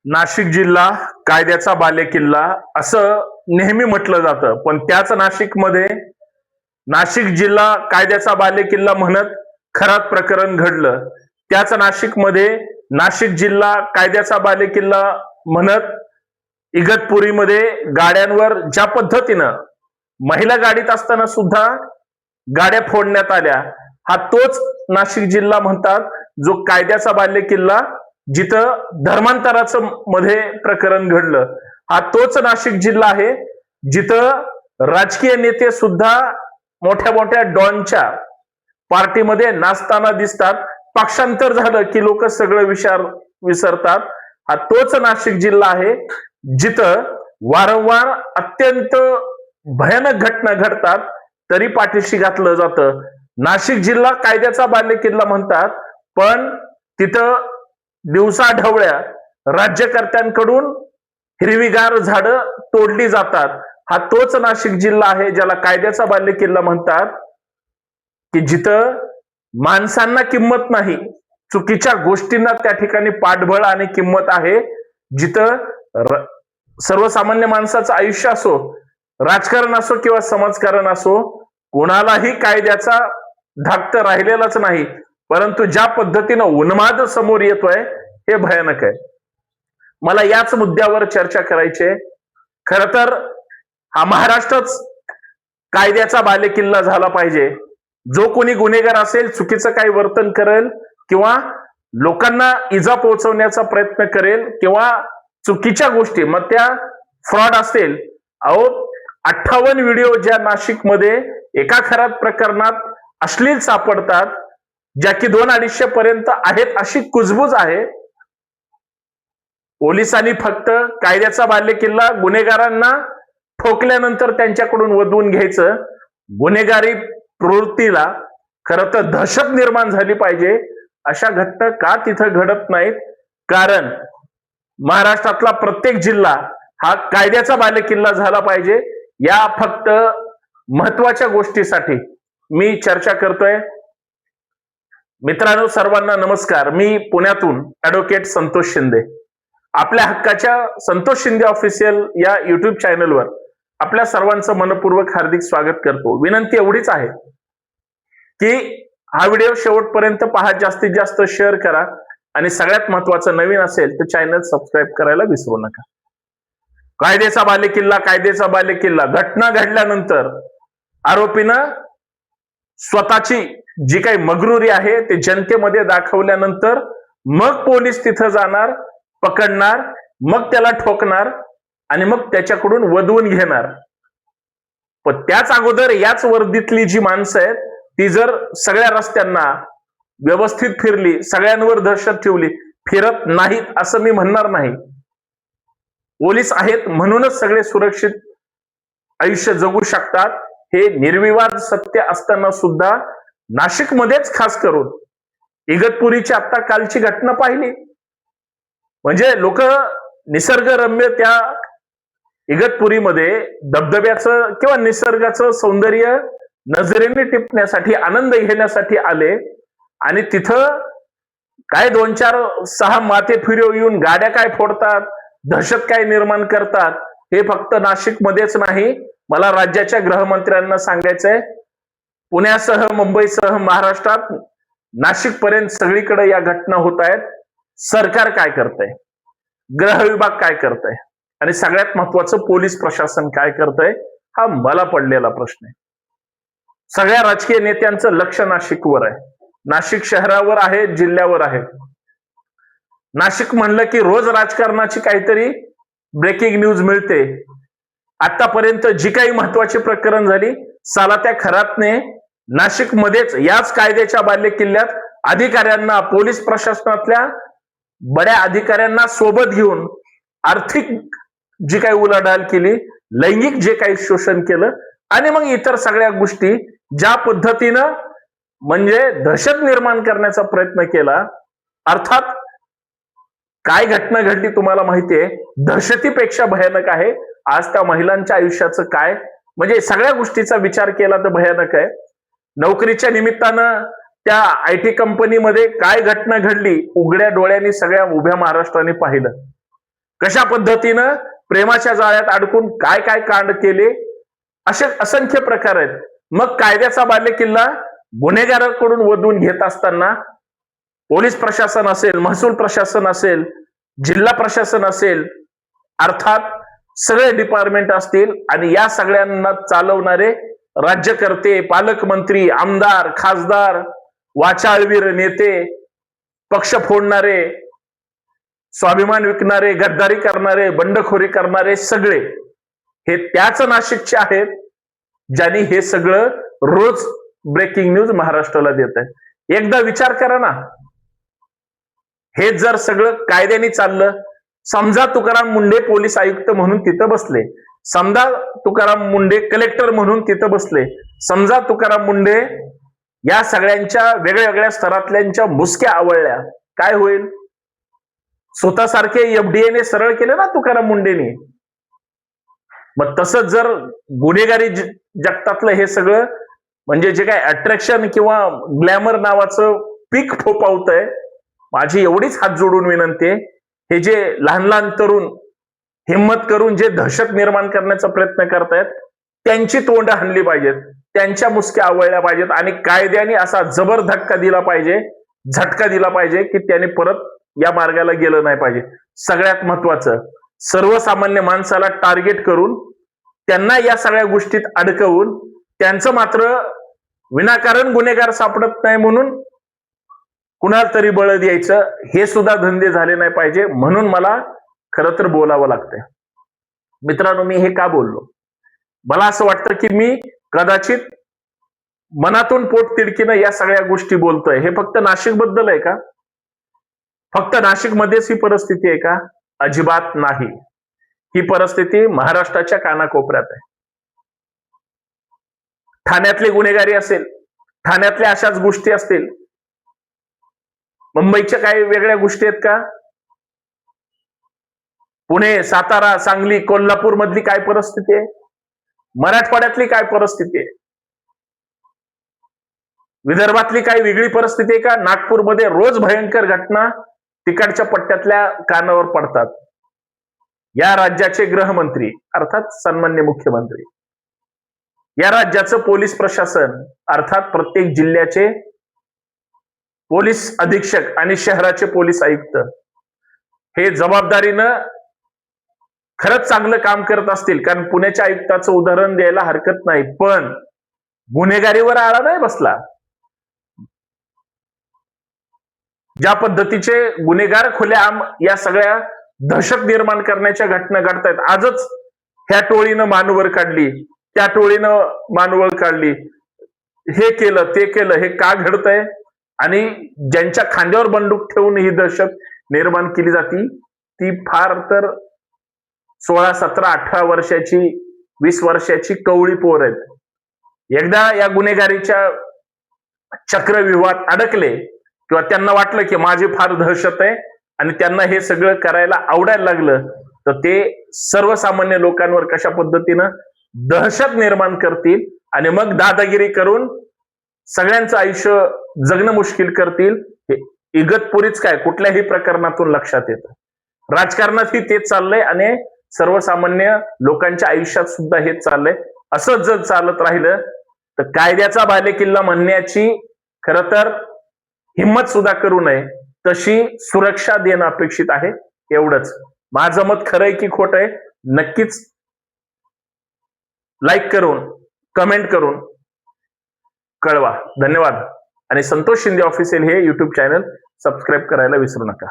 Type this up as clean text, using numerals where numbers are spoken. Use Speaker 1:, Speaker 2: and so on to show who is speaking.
Speaker 1: नाशिक जिल्हा कायद्याचा बालेकिल्ला असं नेहमी म्हटलं जातं, पण त्याच नाशिकमध्ये नाशिक जिल्हा कायद्याचा बालेकिल्ला म्हणत खरात प्रकरण घडलं. त्याच नाशिकमध्ये नाशिक जिल्हा कायद्याचा बालेकिल्ला म्हणत इगतपुरीमध्ये गाड्यांवर ज्या पद्धतीनं महिला गाडीत असताना सुद्धा गाड्या फोडण्यात आल्या, हा तोच नाशिक जिल्हा म्हणतात जो कायद्याचा बालेकिल्ला, जिथं धर्मांतराचं मध्ये प्रकरण घडलं. हा तोच नाशिक जिल्हा आहे जिथं राजकीय नेते सुद्धा मोठ्या मोठ्या डॉनच्या पार्टीमध्ये नाचताना दिसतात. पक्षांतर झालं की लोक सगळं विसरतात. हा तोच नाशिक जिल्हा आहे जिथं वारंवार अत्यंत भयानक घटना घडतात तरी पाठीशी घातलं जातं. नाशिक जिल्हा कायद्याचा बालेकिल्ला म्हणतात, पण तिथं दिवसाढवळ्या राज्यकर्त्यांकडून हिरवीगार झाडं तोडली जातात. हा तोच नाशिक जिल्हा आहे ज्याला कायद्याचा बालेकिल्ला म्हणतात, की जिथं माणसांना किंमत नाही, चुकीच्या गोष्टींना त्या ठिकाणी पाठबळ आणि किंमत आहे. जिथं सर्वसामान्य माणसाचं आयुष्य असो, राजकारण असो किंवा समाजकारण असो, कोणालाही कायद्याचा धाक तर राहिलेलाच नाही. परंतु ज्या पद्धतीनं उन्माद समोर येतोय हे भयानक आहे. मला याच मुद्द्यावर चर्चा करायची आहे. खर तर हा महाराष्ट्रच कायद्याचा बालेकिल्ला झाला पाहिजे. जो कोणी गुन्हेगार असेल, चुकीचं काही वर्तन करेल किंवा लोकांना इजा पोहोचवण्याचा प्रयत्न करेल किंवा चुकीच्या गोष्टी, मग त्या फ्रॉड असेल. अहो, 58 व्हिडिओ ज्या नाशिकमध्ये एका खरात प्रकरणात अश्लील सापडतात, ज्या की 200-250 पर्यंत आहेत, अशी कुजबूज आहे. पोलिसांनी फक्त कायद्याचा बालेकिल्ला गुन्हेगारांना ठोकल्यानंतर त्यांच्याकडून वदवून घ्यायचं. गुन्हेगारी प्रवृत्तीला खरं तर दहशत निर्माण झाली पाहिजे. अशा घटना का तिथं घडत नाहीत? कारण महाराष्ट्रातला प्रत्येक जिल्हा हा कायद्याचा बालेकिल्ला झाला पाहिजे. या फक्त महत्वाच्या गोष्टीसाठी मी चर्चा करतोय. मित्रांनो, सर्वांना नमस्कार. मी पुण्यातून ऍडव्होकेट संतोष शिंदे. आपल्या हक्काच्या संतोष शिंदे ऑफिशियल या युट्यूब चॅनलवर आपल्या सर्वांचं मनपूर्वक हार्दिक स्वागत करतो. विनंती एवढीच आहे की हा व्हिडिओ शेवटपर्यंत पहा, जास्तीत जास्त शेअर करा आणि सगळ्यात महत्वाचं, नवीन असेल तर चॅनल सबस्क्राईब करायला विसरू नका. कायद्याचा बालेकिल्ला, कायद्याचा बालेकिल्ला. घटना घडल्यानंतर आरोपीनं स्वतःची जी काही मगरुरी आहे ते जनतेमध्ये दाखवल्यानंतर मग पोलीस तिथं जाणार, पकडणार, मग त्याला ठोकणार आणि मग त्याच्याकडून वदवून घेणार. पण त्याच अगोदर याच वर्दीतली जी माणसं आहेत ती जर सगळ्या रस्त्यांना व्यवस्थित फिरली, सगळ्यांवर दहशत ठेवली, फिरत नाहीत असं मी म्हणणार नाही. पोलीस आहेत म्हणूनच सगळे सुरक्षित आयुष्य जगू शकतात. हे निर्विवाद सत्य असताना सुद्धा नाशिकमध्येच खास करून इगतपुरीची आता कालची घटना पाहिली, म्हणजे लोक निसर्गरम्य त्या इगतपुरीमध्ये धबधब्याचं किंवा निसर्गाचं सौंदर्य नजरेने टिपण्यासाठी, आनंद घेण्यासाठी आले आणि तिथं काय 2-4-6 माथे फिरव येऊन गाड्या काय फोडतात, दहशत काय निर्माण करतात. हे फक्त नाशिकमध्येच नाही, मला राज्याच्या गृहमंत्र्यांना सांगायचंय. पुण्यासह, मुंबईसह महाराष्ट्रात नाशिक पर्यंत सगळीकडे या घटना होत आहेत. सरकार काय करतंय, गृह विभाग काय करतंय आणि सगळ्यात महत्वाचं पोलीस प्रशासन काय करतंय, हा मला पडलेला प्रश्न आहे. सगळ्या राजकीय नेत्यांचं लक्ष नाशिकवर आहे, नाशिक शहरावर आहे, जिल्ह्यावर आहे. नाशिक म्हणलं की रोज राजकारणाची काहीतरी ब्रेकिंग न्यूज मिळते. आतापर्यंत जी काही महत्वाची प्रकरण झाली, साला त्या खरातने नाशिकमध्येच याच कायद्याच्या बालेकिल्ल्यात अधिकाऱ्यांना, पोलीस प्रशासनातल्या बड्या अधिकाऱ्यांना सोबत घेऊन आर्थिक जी काही उलाढाल केली, लैंगिक जे काही शोषण केलं आणि मग इतर सगळ्या गोष्टी ज्या पद्धतीनं म्हणजे दहशत निर्माण करण्याचा प्रयत्न केला. अर्थात काय घटना घडली तुम्हाला माहितीये, दहशतीपेक्षा भयानक आहे आज त्या महिलांच्या आयुष्याचं काय, म्हणजे सगळ्या गोष्टीचा विचार केला तर भयानक आहे. नोकरीच्या निमित्तानं त्या IT कंपनीमध्ये काय घटना घडली, उघड्या डोळ्यांनी सगळ्या उभ्या महाराष्ट्राने पाहिलं. कशा पद्धतीनं प्रेमाच्या जाळ्यात अडकून काय काय कांड केले, असे असंख्य प्रकार आहेत. मग कायद्याचा बालेकिल्ला गुन्हेगारांकडून वधवून घेत असताना पोलीस प्रशासन असेल, महसूल प्रशासन असेल, जिल्हा प्रशासन असेल, अर्थात सगळे डिपार्टमेंट असतील आणि या सगळ्यांना चालवणारे राज्यकर्ते, पालकमंत्री, आमदार, खासदार, वाचाळवीर नेते, पक्ष फोडणारे, स्वाभिमान विकणारे, गद्दारी करणारे, बंडखोरी करणारे, सगळे हे त्याच नाशिकचे आहेत ज्यांनी हे सगळं रोज ब्रेकिंग न्यूज महाराष्ट्राला देत आहे. एकदा विचार करा ना, हे जर सगळं कायद्याने चाललं, समजा तुकाराम मुंडे पोलीस आयुक्त म्हणून तिथं बसले, समजा तुकाराम मुंडे कलेक्टर म्हणून तिथं बसले, समजा तुकाराम मुंडे या सगळ्यांच्या वेगळ्या वेगळ्या स्तरातल्यांच्या मुसक्या आवळल्या, काय होईल? स्वतःसारखे एफडीएने सरळ केले ना तुकाराम मुंडेने. मग तसंच जर गुन्हेगारी जगतातलं हे सगळं म्हणजे जे काय अट्रॅक्शन किंवा ग्लॅमर नावाचं पीक फोपावतंय, माझी एवढीच हात जोडून विनंती आहे, हे जे लहान लहान तरुण हिम्मत करून जे दहशत निर्माण करण्याचा प्रयत्न करतायत त्यांची तोंड हाणली पाहिजेत, त्यांच्या मुसक्या आवळल्या पाहिजेत आणि कायद्याने असा जबर धक्का दिला पाहिजे, झटका दिला पाहिजे की त्याने परत या मार्गाला गेलं नाही पाहिजे. सगळ्यात महत्वाचं, सर्वसामान्य माणसाला टार्गेट करून त्यांना या सगळ्या गोष्टीत अडकवून त्यांचं मात्र विनाकारण गुन्हेगार सापडत नाही म्हणून कुणाला तरी बळ द्यायचं, हे सुद्धा धंदे झाले नाही पाहिजे. म्हणून मला खरं तर बोलावं लागतंय. मित्रांनो, मी हे का बोललो? मला असं वाटतं की मी कदाचित मनातून पोट तिडकीनं या सगळ्या गोष्टी बोलतोय. हे फक्त नाशिक बद्दल आहे का? फक्त नाशिक मध्येच ही परिस्थिती आहे का? अजिबात नाही. ही परिस्थिती महाराष्ट्राच्या कानाकोपऱ्यात आहे. ठाण्यातली गुन्हेगारी असेल, ठाण्यातल्या अशाच गोष्टी असतील, मुंबईच्या काही वेगळ्या गोष्टी आहेत का? पुणे, सातारा, सांगली, कोल्हापूर मधली काय परिस्थिती आहे? मराठवाड्यातली काय परिस्थिती आहे? विदर्भातली काय वेगळी परिस्थिती आहे का? नागपूरमध्ये रोज भयंकर घटना तिकडच्या पट्ट्यातल्या कानावर पडतात. या राज्याचे गृहमंत्री अर्थात सन्मान्य मुख्यमंत्री, या राज्याचं पोलीस प्रशासन अर्थात प्रत्येक जिल्ह्याचे पोलीस अधीक्षक आणि शहराचे पोलीस आयुक्त हे जबाबदारीनं खरंच चांगलं काम करत असतील, कारण पुण्याच्या आयुक्ताचं उदाहरण द्यायला हरकत नाही, पण गुन्हेगारीवर आळा नाही बसला. ज्या पद्धतीचे गुन्हेगार खुलेआम या सगळ्या दहशत निर्माण करण्याच्या घटना घडतायत. आजच ह्या टोळीनं मानवर काढली, त्या टोळीनं मानवर काढली, हे केलं ते केलं, हे का घडतंय? आणि ज्यांच्या खांद्यावर बंदूक ठेवून ही दहशत निर्माण केली जाती ती फार तर 16, 17, 18 वर्षाची, 20 वर्षाची कवळी पोर आहेत. एकदा या गुन्हेगारीच्या चक्रव्यूहात अडकले किंवा त्यांना वाटलं की माझी फार दहशत आहे आणि त्यांना हे सगळं करायला आवडायला लागलं, तर ते सर्वसामान्य लोकांवर कशा पद्धतीनं दहशत निर्माण करतील आणि मग दादागिरी करून सगळ्यांचं आयुष्य जगणं मुश्किल करतील. हे इगतपुरीच काय कुठल्याही प्रकरणातून लक्षात येतं. राजकारणातही तेच चाललंय आणि सर्वसामान्य लोकांच्या आयुष्यात सुद्धा हेच चाललंय. असंच जर चालत राहिलं तर कायद्याचा बालेकिल्ला म्हणण्याची खरं तर हिम्मत सुद्धा करू नये, तशी सुरक्षा देणं अपेक्षित आहे. एवढंच. माझं मत खरंय की खोट आहे नक्कीच लाईक करून कमेंट करून कळवा. धन्यवाद. आणि संतोष शिंदे ऑफिशियल हे युट्यूब चॅनल सबस्क्राईब करायला विसरू नका.